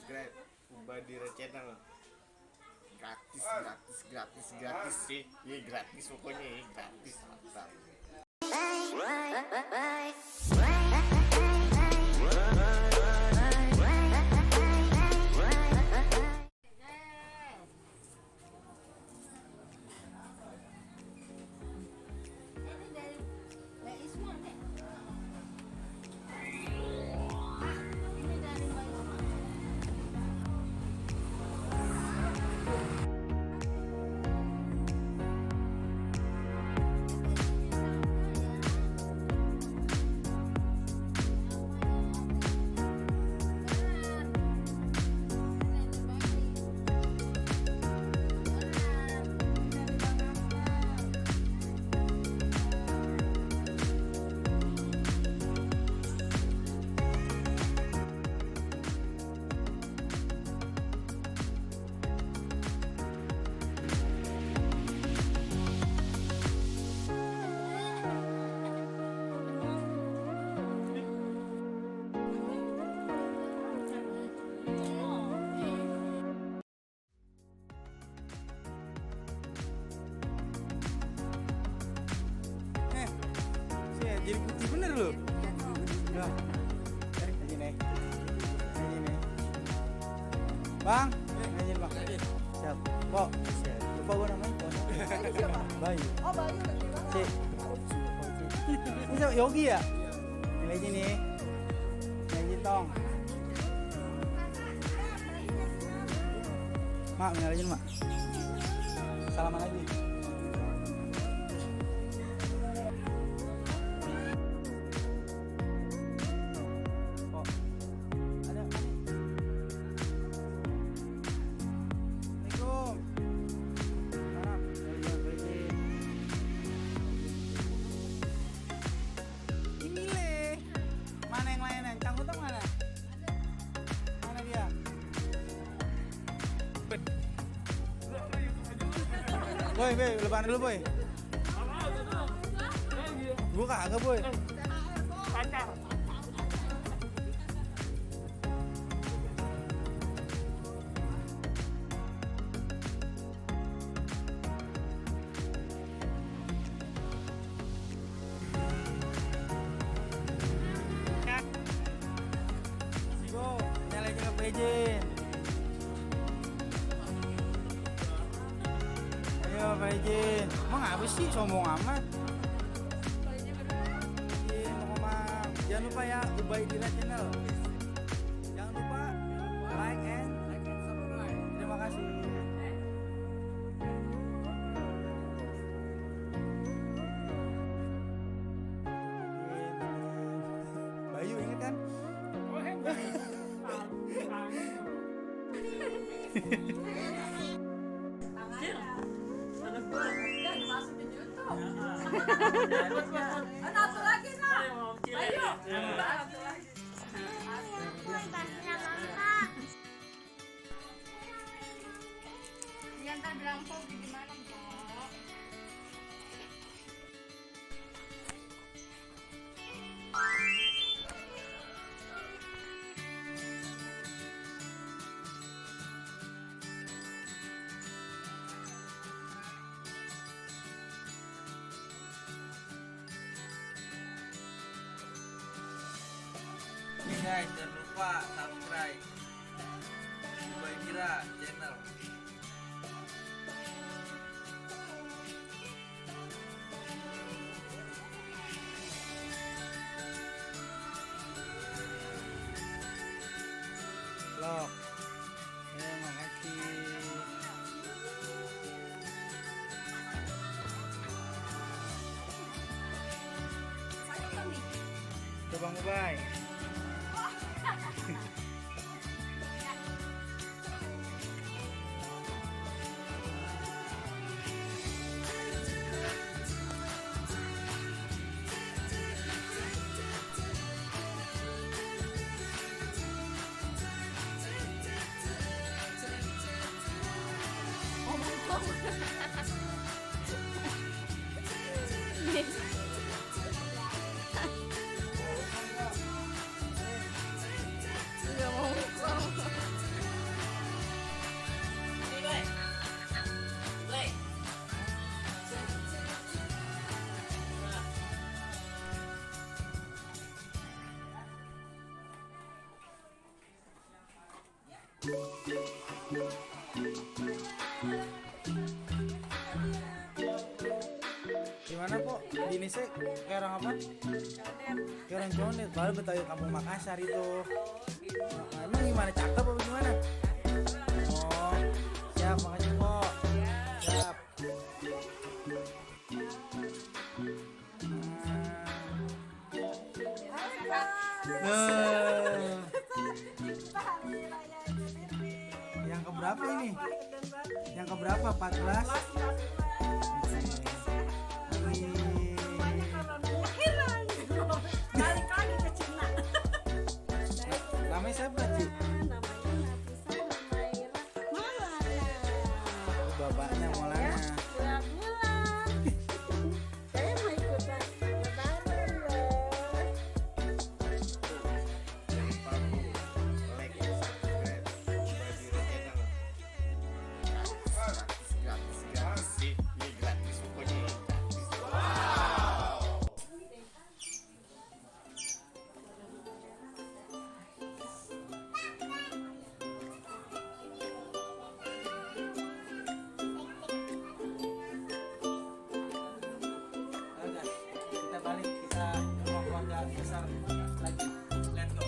subscribe Ubadira channel. Gratis sih. Iya gratis pokoknya ya, gratis. Mantap. Jadi putih bener loh. Nah, ini nih. Bang, ini bang. Siap. Kok? Lupa gua namanya. Bayu. Oh, Bayu lagi banget. Cik. Ini siapa? Yogi ya? Ini aja nih. Ini tong. Mak, nyalain mak. Salaman lagi. Boy, lebaran dulu boy. Gua kagak boy. Pacar. Go, nyalain ke Pejin. Ayo Pejin. Emang apa sih sombong amat? Jangan lupa ya, Ubadira channel. Jangan lupa like and subscribe. Terima kasih. Bayu inget kan? Satu lagi nah. Ayo. Dia ntar bilang kok gimana kok. Oke guys, jangan lupa subscribe Ubadira channel. Loh, ya makasih. Coba ngebay. Nggak mau. Gimana kok gini sih kayak orang apa? Kayak orang Condet, baru Betawi Kampung Makassar itu. Nah, emang gimana, cakep apa gimana? Oh, siap, makasih kok. Siap. Nah. Yang keberapa ini? Yang keberapa? 14? Balik lagi ke Cina. Namanya siapa, Ci? Namanya Nafisa Humaira Maulana. Bapaknya Maulana. Bulan-bulan. Saya mau ikutan lebaran loh. Jangan lupa like and subscribe Ubay Dira Channel. Gratis sih, ini gratis pokoknya ini gratis. Oke, kita balik, kita rumah keluarga besar lagi. Let's go.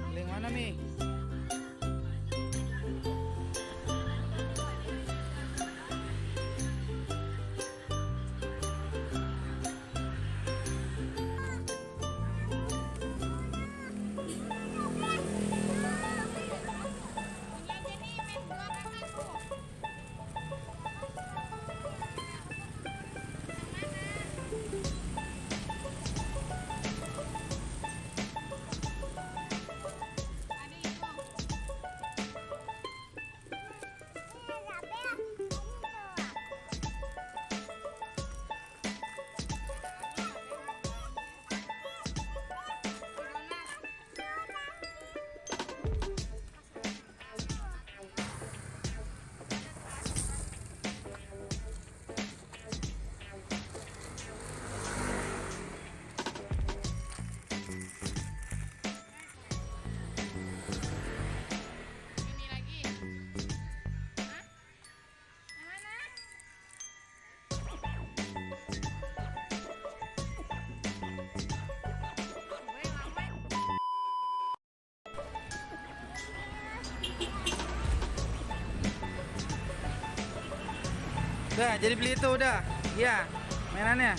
Link mana nih? Ini lagi. Hah? Yang mana? Gue lama. Udah, jadi beli itu udah. Iya, mainannya.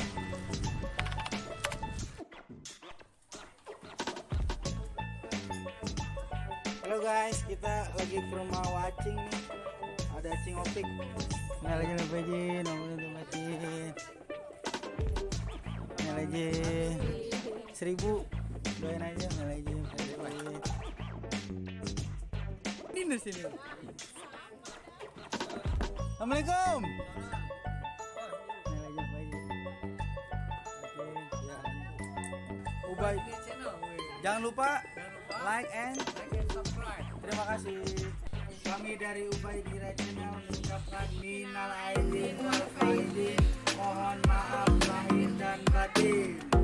Halo guys, kita lagi ke rumah Wacing nih. Ada Cing Opik. Nah, lagi ngebajin, ngomongin untuk Wacing. Nah, lagi 1000. Doain aja, nah lagi. Ini sini. Assalamualaikum. Ubay. Jangan lupa like and subscribe. Terima kasih. Kami dari Ubay Dira Channel mengucapkan minal aidin wal faizin. Mohon maaf lahir dan batin.